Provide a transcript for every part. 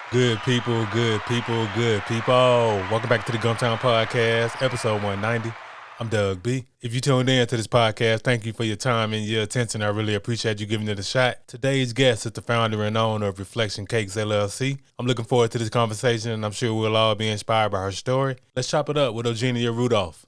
Good people, good people, good people. Welcome back to the Gumtown Podcast, episode 190. I'm Doug B. If you tuned in to this podcast, thank you for your time and your attention. I really appreciate you giving it a shot. Today's guest is the founder and owner of Reflection Cakes LLC. I'm looking forward to this conversation, and I'm sure we'll all be inspired by her story. Let's chop it up with Eugenia Rudolph.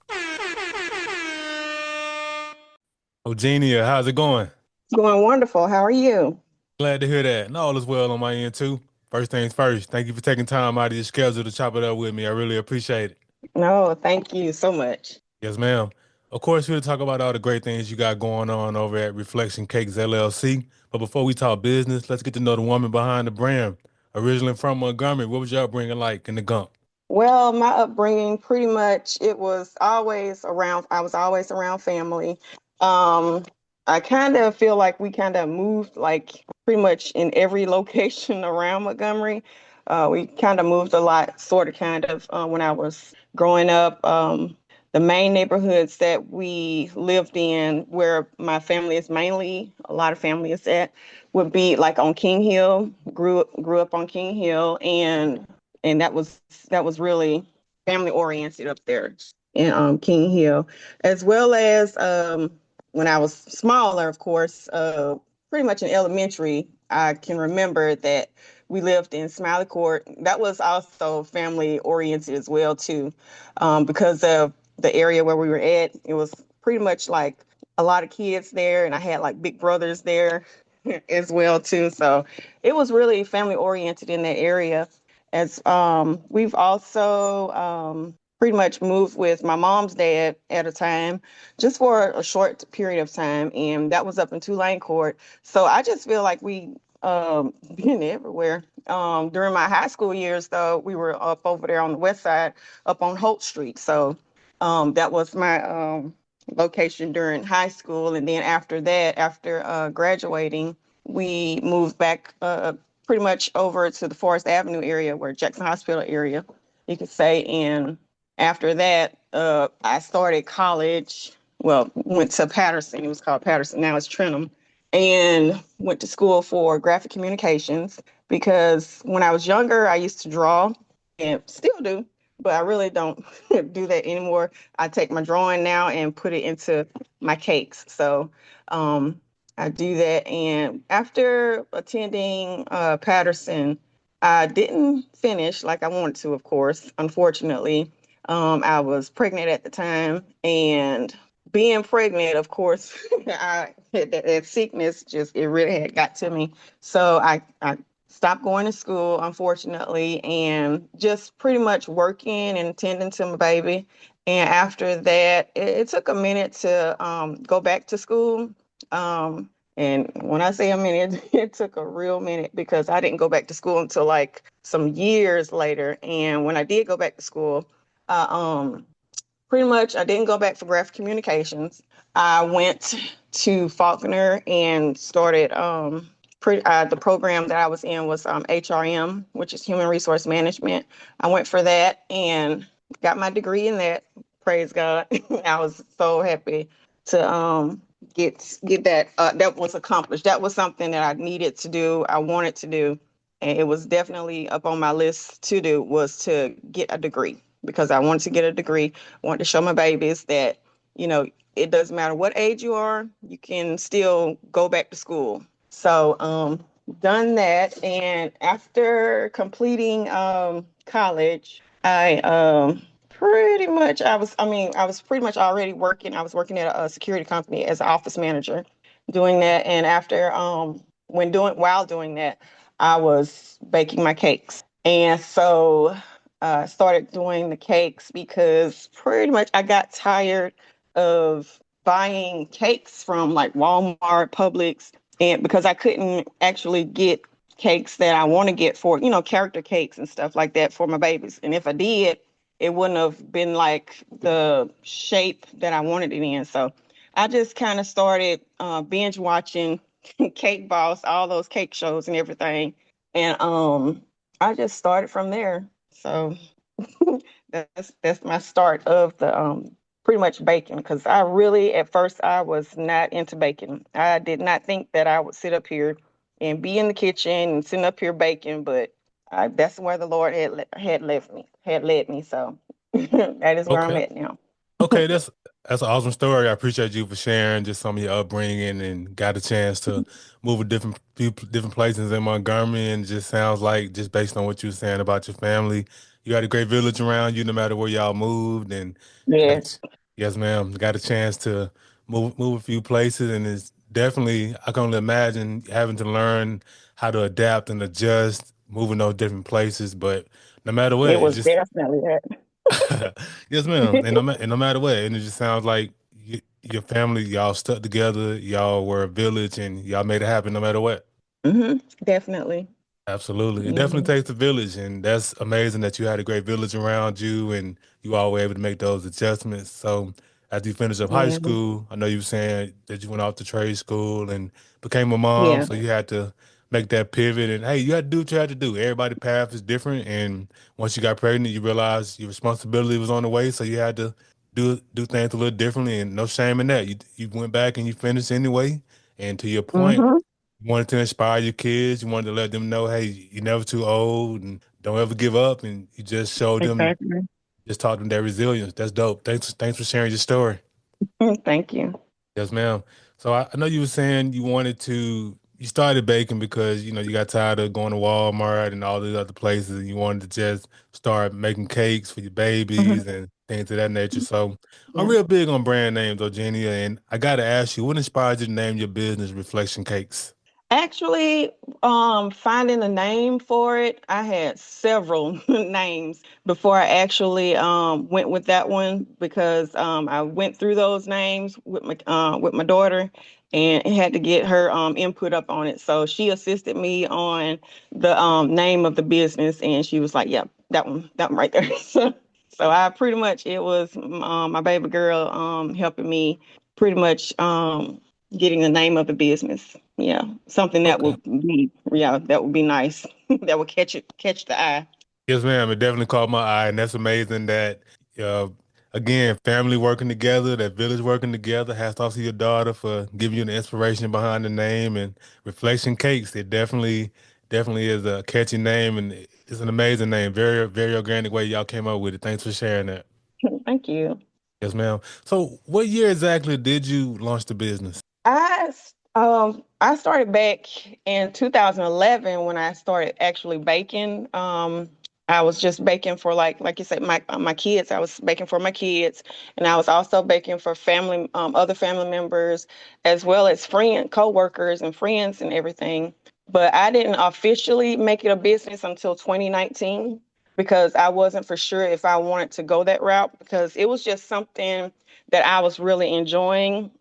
Eugenia, how's it going? Going wonderful. How are you? Glad to hear that. And all is well on my end, too. First things first, thank you for taking time out of your schedule to chop it up with me. I really appreciate it. No, thank you so much. Yes, ma'am. Of course, we'll talk about all the great things you got going on over at Reflection Cakes LLC. But before we talk business, let's get to know the woman behind the brand. Originally from Montgomery, what was your upbringing like in the Gump? Well, my upbringing pretty much it was always around I was always around family. Um I kind of feel like we kind of moved like pretty much in every location around Montgomery. We kind of moved a lot, sort of kind of when I was growing up. The main neighborhoods that we lived in, where my family is mainly, a lot of family is at, would be like on King Hill. Grew up on King Hill, and that was really family oriented up there in King Hill, as well as when I was smaller, of course, pretty much in elementary. I can remember that we lived in Smiley Court. That was also family oriented as well too, because of the area where we were at. It was pretty much like a lot of kids there, and I had like big brothers there as well too. So it was really family oriented in that area. As we've also pretty much moved with my mom's dad at a time, just for a short period of time, and that was up in Tulane Court. So I just feel like we been everywhere. During my high school years, though, we were up over there on the west side, up on Holt Street. So that was my location during high school, and then after that, after graduating, we moved back pretty much over to the Forest Avenue area, where Jackson Hospital area, you could say. And after that, I started college. Well, went to Patterson. It was called Patterson. Now it's Trenton, and went to school for graphic communications because when I was younger, I used to draw and still do, but I really don't do that anymore. I take my drawing now and put it into my cakes. So um, I do that. And after attending Patterson, I didn't finish like I wanted to, of course, unfortunately. I was pregnant at the time, and being pregnant, of course, that sickness just it really had got to me. So I stopped going to school, unfortunately, and just pretty much working and tending to my baby. And after that, it took a minute to go back to school. And when I say a minute, it took a real minute because I didn't go back to school until like some years later. And when I did go back to school, I pretty much I didn't go back for graphic communications. I went to Faulkner and started the program that I was in was HRM, which is Human Resource Management. I went for that and got my degree in that. Praise God. I was so happy to get that that was accomplished. That was something that I needed to do. I wanted to do, and it was definitely up on my list to do was to get a degree because I wanted to get a degree. I wanted to show my babies that you know it doesn't matter what age you are, you can still go back to school. So done that, and after completing college, I pretty much I was pretty much already working. I was working at a security company as an office manager, doing that. And after while doing that, I was baking my cakes. And so I started doing the cakes because pretty much I got tired of buying cakes from like Walmart, Publix, and because I couldn't actually get cakes that I want to get for, character cakes and stuff like that for my babies. And if I did, it wouldn't have been like the shape that I wanted it in. So I just kind of started binge watching Cake Boss, all those cake shows and everything. And I just started from there. So that's my start of the pretty much baking because I really at first I was not into baking. I did not think that I would sit up here and be in the kitchen and sitting up here baking, but That's where the Lord had led me. So that is where I'm Okay. at now. Okay, that's an awesome story. I appreciate you for sharing just some of your upbringing and got a chance to move to different places in Montgomery, and just sounds like just based on what you were saying about your family, you had a great village around you no matter where y'all moved, and got a, Yes. ch- yes, ma'am, got a chance to move a few places, and it's definitely I can only imagine having to learn how to adapt and adjust moving those different places, but no matter what, It it was just definitely yes, ma'am. And no matter what, and it just sounds like your family, y'all stuck together, y'all were a village, and y'all made it happen no matter what. Definitely. Absolutely. It definitely Mhm. takes a village, and that's amazing that you had a great village around you and you all were able to make those adjustments. So after you finished up high Yeah. school, I know you were saying that you went off to trade school and became a mom, Yeah. so you had to make that pivot and hey, you had to do what you had to do. Everybody's path is different, and once you got pregnant, you realized your responsibility was on the way, so you had to do things a little differently and no shame in that. You went back and you finished anyway. And to your point, hmm you wanted to inspire your kids. You wanted to let them know, hey, you're never too old and don't ever give up. And you just showed them, Exactly. just taught them that resilience. That's dope. Thanks for sharing your story. Thank you. Yes, ma'am. So I know you were saying you started baking because, you got tired of going to Walmart and all these other places and you wanted to just start making cakes for your Mhm. babies and things of that nature. So I'm Yeah. real big on brand names, Eugenia, and I got to ask you, what inspired you to name your business Reflection Cakes? Actually, finding a name for it, I had several names before I actually went with that one because I went through those names with my daughter and had to get her input up on it. So she assisted me on the name of the business, and she was like, "Yep, that one right there." So I pretty much it was my baby girl helping me pretty much getting the name of the business. Yeah, something Okay. that would be nice. That would catch the eye. Yes, ma'am. It definitely caught my eye, and that's amazing that, uh, again, family working together, that village working together. Hats off to your daughter for giving you the inspiration behind the name and Reflection Cakes. It definitely is a catchy name, and it's an amazing name. Very, very organic way y'all came up with it. Thanks for sharing that. Thank you. Yes, ma'am. So, what year exactly did you launch the business? I started back in 2011 when I started actually baking. I was just baking for like you said my kids. I was baking for my kids, and I was also baking for family other family members as well as coworkers and friends and everything. But I didn't officially make it a business until 2019 because I wasn't for sure if I wanted to go that route because it was just something that I was really enjoying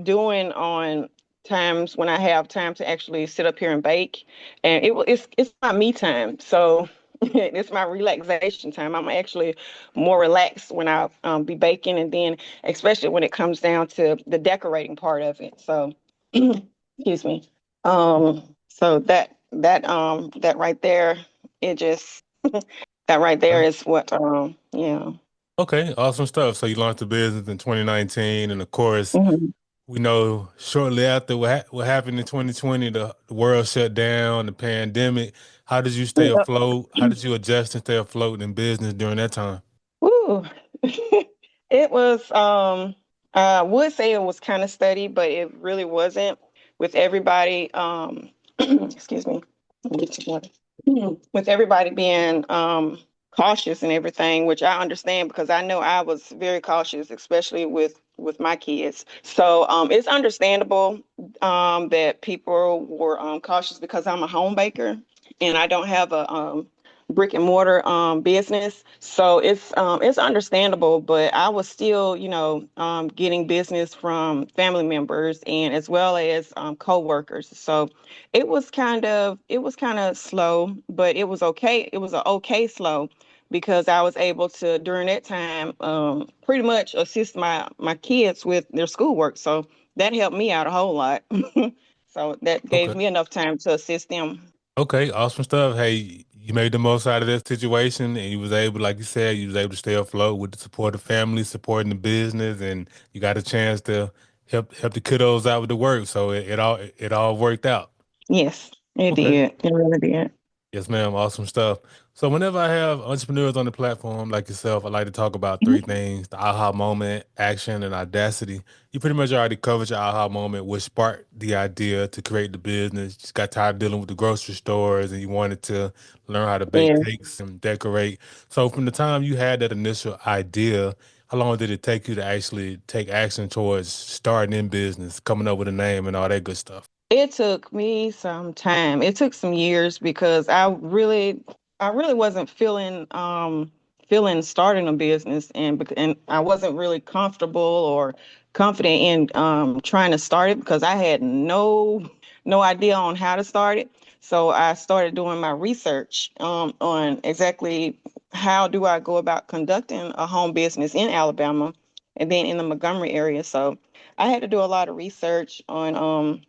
doing on times when I have time to actually sit up here and bake. And it's my me time. So it's my relaxation time. I'm actually more relaxed when I be baking and then especially when it comes down to the decorating part of it. So excuse me. So that right there, it just that right there Okay. is what yeah. Okay, awesome stuff. So you launched the business in 2019, and of course, Mhm. we know shortly after what happened in 2020, the world shut down, the pandemic. How did you stay Yep. afloat? How did you adjust and stay afloat in business during that time? Woo. It was I would say it was kind of steady, but it really wasn't with everybody excuse me. Let me get some water. With everybody being cautious and everything, which I understand because I know I was very cautious, especially with my kids. So it's understandable that people were cautious because I'm a home baker and I don't have a brick and mortar business. So it's understandable, but I was still, getting business from family members and as well as co-workers. So it was kind of slow, but it was okay. It was a okay slow because I was able to during that time pretty much assist my kids with their schoolwork. So that helped me out a whole lot. So that gave Okay. me enough time to assist them. Okay, awesome stuff. Hey, you made the most out of that situation and you was able, like you said, you was able to stay afloat with the support of family, supporting the business, and you got a chance to help the kiddos out with the work. So it all worked out. Yes, it Okay. did. It really did. Yes, ma'am. Awesome stuff. So whenever I have entrepreneurs on the platform like yourself, I like to talk about three Mhm. things: the aha moment, action, and audacity. You pretty much already covered your aha moment, which sparked the idea to create the business. Just got tired of dealing with the grocery stores and you wanted to learn how to bake Yeah. cakes and decorate. So from the time you had that initial idea, how long did it take you to actually take action towards starting in business, coming up with a name and all that good stuff? It took me some time. It took some years because I really wasn't feeling starting a business, and I wasn't really comfortable or confident in trying to start it because I had no idea on how to start it. So I started doing my research on exactly how do I go about conducting a home business in Alabama and then in the Montgomery area. So I had to do a lot of research on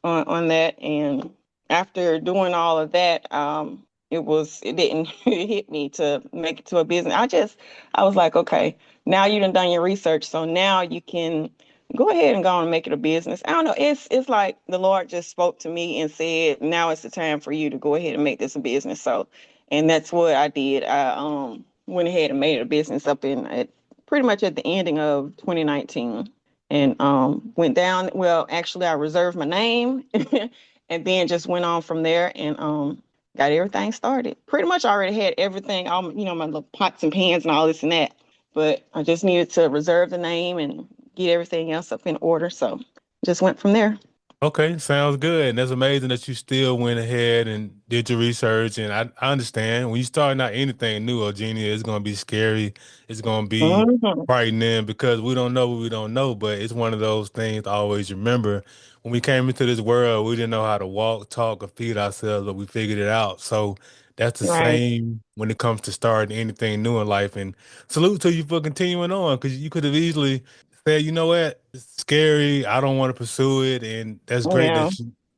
that. And after doing all of that, it didn't hit me to make it to a business. I was like, okay, now you done your research, so now you can go ahead and go on and make it a business. I don't know. It's like the Lord just spoke to me and said, now it's the time for you to go ahead and make this a business. So, and that's what I did. I went ahead and made it a business up in at pretty much at the ending of 2019 and went down. Well, actually, I reserved my name and then just went on from there and got everything started. Pretty much already had everything, all my little pots and pans and all this and that. But I just needed to reserve the name and get everything else up in order. So just went from there. Okay, sounds good. And that's amazing that you still went ahead and did your research. And I understand when you start out anything new, Eugenia, it's going to be scary. It's going to be Hmm. frightening because we don't know what we don't know. But it's one of those things to always remember. When we came into this world, we didn't know how to walk, talk, or feed ourselves, but we figured it out. So that's the Right. same when it comes to starting anything new in life. And salute to you for continuing on because you could have easily said, you know what, it's scary. I don't want to pursue it, and that's great Yeah.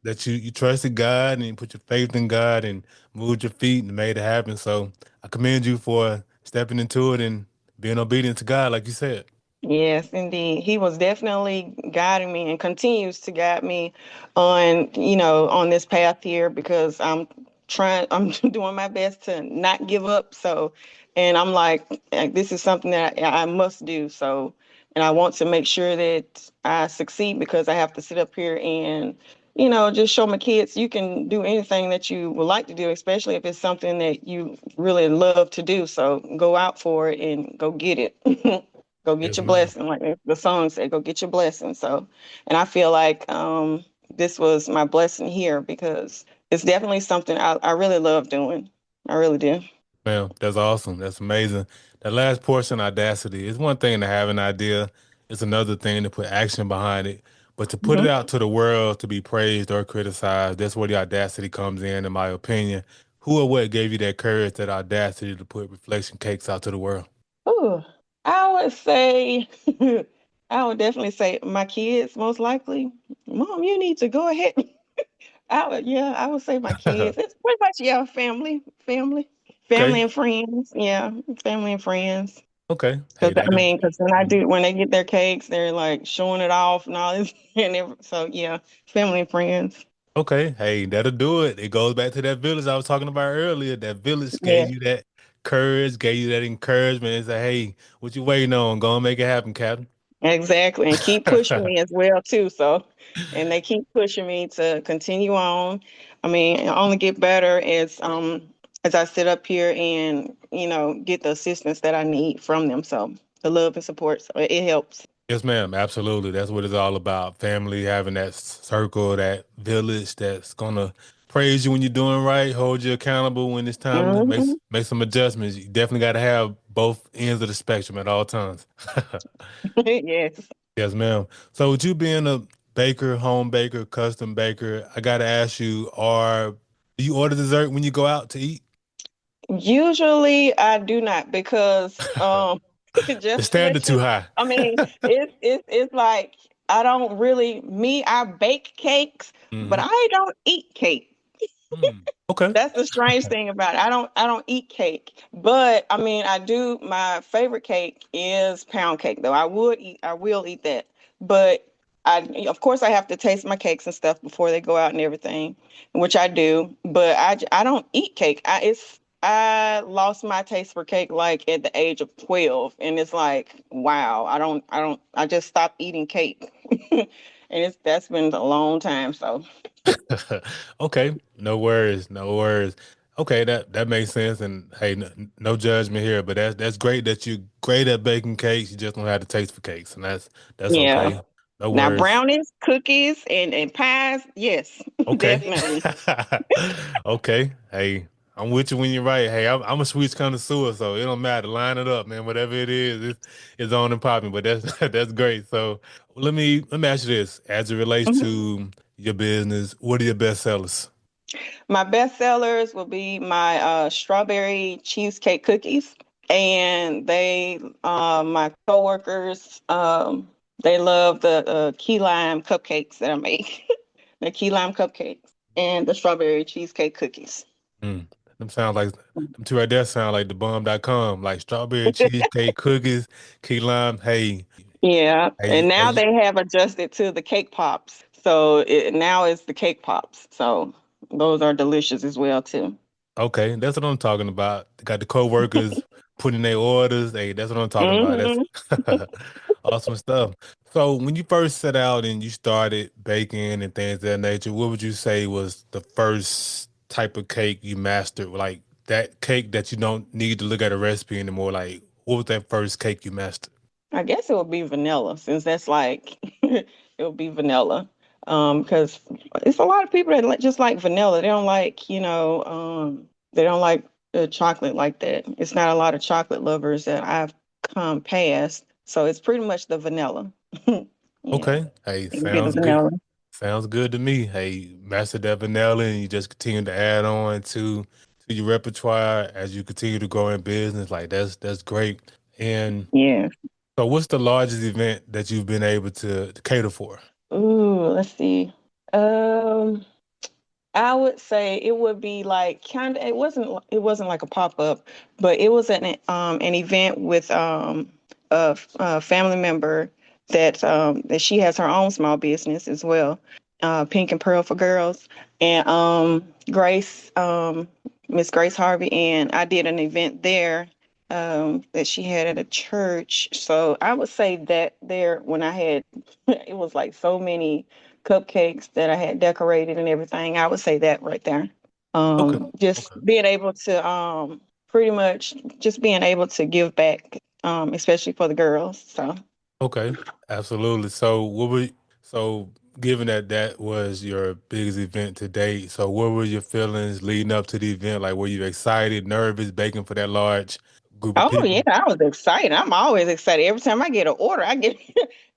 that you trusted God and you put your faith in God and moved your feet and made it happen. So I commend you for stepping into it and being obedient to God, like you said. Yes, indeed. He was definitely guiding me and continues to guide me on this path here because I'm doing my best to not give up. So, and I'm like, this is something that I must do. So, and I want to make sure that I succeed because I have to sit up here and just show my kids you can do anything that you would like to do, especially if it's something that you really love to do. So go out for it and go get it. Go get Yes, your ma'am. blessing, like the song said, go get your blessing. So, and I feel like this was my blessing here because it's definitely something I really love doing. I really do. Ma'am, that's awesome. That's amazing. That last portion, audacity, is one thing to have an idea. It's another thing to put action behind it. But to put it Mhm. out to the world to be praised or criticized, that's where the audacity comes in my opinion. Who or what gave you that courage, that audacity to put reflection cakes out to the world? Ooh, I would say, I would definitely say my kids, most likely. Mom, you need to go ahead. I would say my kids. It's pretty much, yeah, family Okay. and friends. Yeah, family and friends. Okay. Because Hey, that I is mean, because when they get their cakes, they're like showing it off and all this, so yeah, family and friends. okay. Hey, that'll do it. It goes back to that village I was talking about earlier. That village Yeah, gave you that courage, gave you that encouragement, and say, hey, what you waiting on? Go and make it happen, Captain. exactly, and keep pushing me as well too. So, and they keep pushing me to continue on. I mean, I only get better as I sit up here and get the assistance that I need from them. So the love and support, so it helps. Yes, ma'am. Absolutely. That's what it's all about. Family, having that circle, that village that's gonna praise you when you're doing right, hold you accountable when it's time to Hmm. make some adjustments. You definitely got to have both ends of the spectrum at all times. Yes. Yes, ma'am. So, with you being a baker, home baker, custom baker, I got to ask you: do you order dessert when you go out to eat? Usually I do not because The just to standard let too you high. I mean it's like I don't really me I bake cakes but Hmm. I don't eat cake. Okay. That's the strange thing about it. I don't eat cake. But I mean my favorite cake is pound cake though. I will eat that. But of course, I have to taste my cakes and stuff before they go out and everything, which I do. But I don't eat cake. I lost my taste for cake like at the age of 12, and it's like, wow, I just stopped eating cake, and that's been a long time. So Okay, no worries, no worries. Okay, that makes sense. And hey, no judgment here, but that's great that you great at baking cakes. You just don't have the taste for cakes, and that's yeah. okay. No Now worries. brownies, cookies, and pies, yes, Okay. definitely. Okay. Hey, I'm with you when you're right. Hey, I'm a sweets connoisseur, so it don't matter. Line it up, man. Whatever it is, it's on and popping. But that's that's great. So let me ask you this: as it relates Mhm. to your business, what are your best sellers? My best sellers will be my strawberry cheesecake cookies, and my coworkers, they love the key lime cupcakes that I make, the key lime cupcakes and the strawberry cheesecake cookies. Mm, them sound like them two right there sound like the bomb.com, like strawberry cheesecake cookies, key lime. Hey, Yeah, and now hey, they have adjusted to the cake pops, so now it's the cake pops. So those are delicious as well too. okay, that's what I'm talking about. Got the co-workers putting their orders. Hey, that's what I'm talking about. That's Hmm. awesome stuff. So when you first set out and you started baking and things of that nature, what would you say was the first type of cake you mastered? Like that cake that you don't need to look at a recipe anymore. Like what was that first cake you mastered? I guess it would be vanilla, since that's like it would be vanilla. Because it's a lot of people that just like vanilla. They don't like, they don't like chocolate like that. It's not a lot of chocolate lovers that I've come past. So it's pretty much the vanilla. Yeah, Okay. Hey, it would be the sounds good. vanilla. Sounds good to me. Hey, master that vanilla and you just continue to add on to your repertoire as you continue to grow in business. Like that's great. And Yeah. so what's the largest event that you've been able to cater for? Ooh, let's see. Um, I would say it would be like kind of it wasn't like a pop-up, but it was an event with a family member that she has her own small business as well, Pink and Pearl for Girls, and Grace, Miss Grace Harvey, and I did an event there that she had at a church. So I would say that there when I had it was like so many cupcakes that I had decorated and everything. I would say that right there. Okay. Just Okay. being able to pretty much just being able to give back, especially for the girls. So Okay. Absolutely. So given that that was your biggest event to date, so what were your feelings leading up to the event? Like were you excited, nervous, baking for that large group of oh yeah, people? I was excited. I'm always excited. Every time I get an order, I get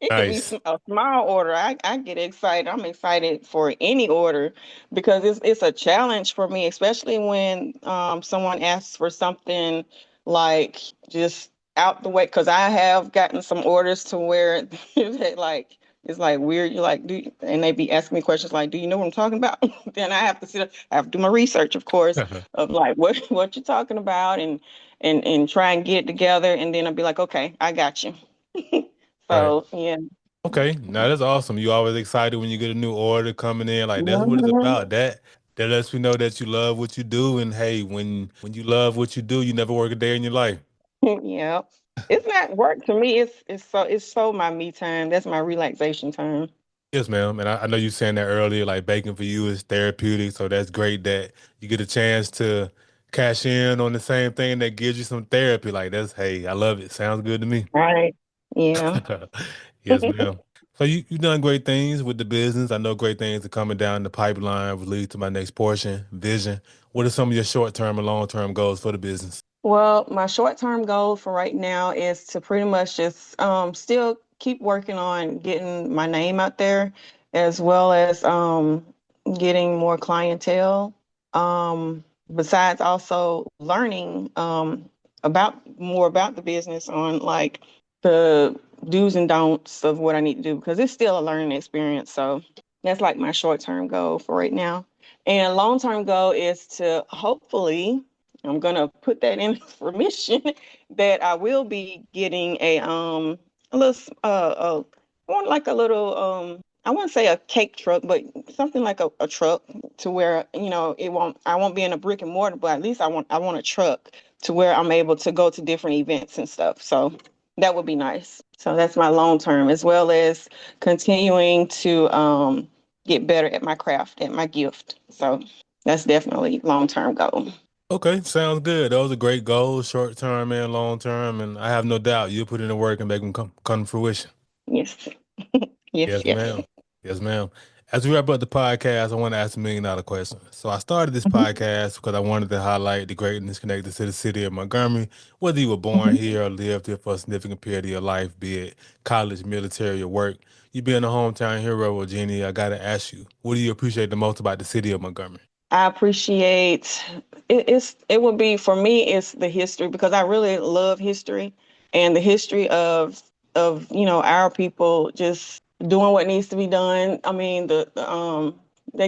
it could be Nice. a small order. I get excited. I'm excited for any order because it's a challenge for me, especially when someone asks for something like just out the way. Because I have gotten some orders to where they like it's like weird. You're like, and they be asking me questions like, "Do you know what I'm talking about?" Then I have to I have to do my research, of course, of like what you're talking about and try and get it together, and then I'll be like, okay, I got you. Right. So yeah. Okay, now that's awesome. You always excited when you get a new order coming in. Like that's what it's Mhm. about. That lets me know that you love what you do. And hey, when you love what you do, you never work a day in your life. Yeah, it's not work to me. It's so my me time. That's my relaxation time. Yes, ma'am. And I know you saying that earlier, like baking for you is therapeutic. So that's great that you get a chance to cash in on the same thing that gives you some therapy. Like that's hey, I love it. Sounds good to me. Right. Yeah. Yes, ma'am. So you done great things with the business. I know great things are coming down the pipeline, will lead to my next portion, vision. What are some of your short-term and long-term goals for the business? Well, my short-term goal for right now is to pretty much just still keep working on getting my name out there, as well as getting more clientele. Besides also learning about the business on like the do's and don'ts of what I need to do because it's still a learning experience. So that's like my short-term goal for right now. And long-term goal is to hopefully I'm gonna put that in for mission that I will be getting a little I want like a little I wouldn't say a cake truck, but something like a truck to where, I won't be in a brick and mortar, but at least I want a truck to where I'm able to go to different events and stuff. So that would be nice. So that's my long term, as well as continuing to get better at my craft, at my gift. So that's definitely long term goal. Okay, sounds good. Those are great goals, short term and long term, and I have no doubt you'll put in the work and make them come to fruition. Yes. Yes, Yes, yes. ma'am. Yes, ma'am. As we wrap up the podcast, I want to ask $1 million question. So I started this Mhm, podcast because I wanted to highlight the greatness connected to the city of Montgomery, whether you were born mhm. here or lived here for a significant period of your life, be it college, military, or work. You being a hometown hero, Virginia, I got to ask you, what do you appreciate the most about the city of Montgomery? I appreciate it. It would be for me. It's the history because I really love history and the history of our people just doing what needs to be done. I mean they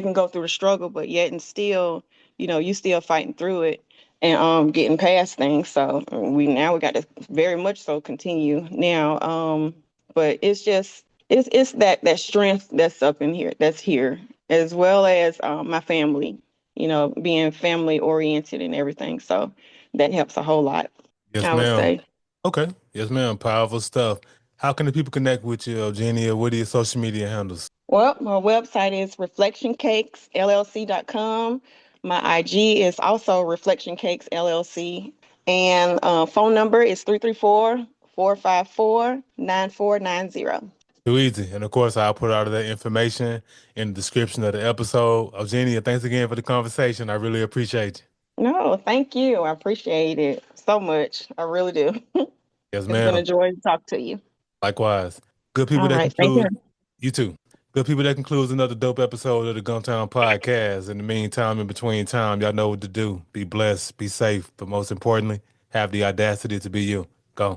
can go through the struggle, but yet and still you still fighting through it and getting past things. So we got to very much so continue now. But it's that strength that's up in here that's here as well as my family, being family oriented and everything. So that helps a whole lot, Yes, I would ma'am. say. Okay. Yes, ma'am. Powerful stuff. How can the people connect with you, Eugenia? What are your social media handles? Well, my website is reflectioncakesllc.com. My IG is also Reflection Cakes LLC. And phone number is 334-454-9490. Too easy. And of course, I'll put all of that information in the description of the episode. Eugenia, thanks again for the conversation. I really appreciate you. No, thank you. I appreciate it so much. I really do. Yes, It's been a ma'am. joy to talk to you. Likewise. Good people All that right. Thank you. conclude, you too. Good people that concludes another dope episode of the Gumtown Podcast. In the meantime, in between time, y'all know what to do. Be blessed, be safe, but most importantly, have the audacity to be you.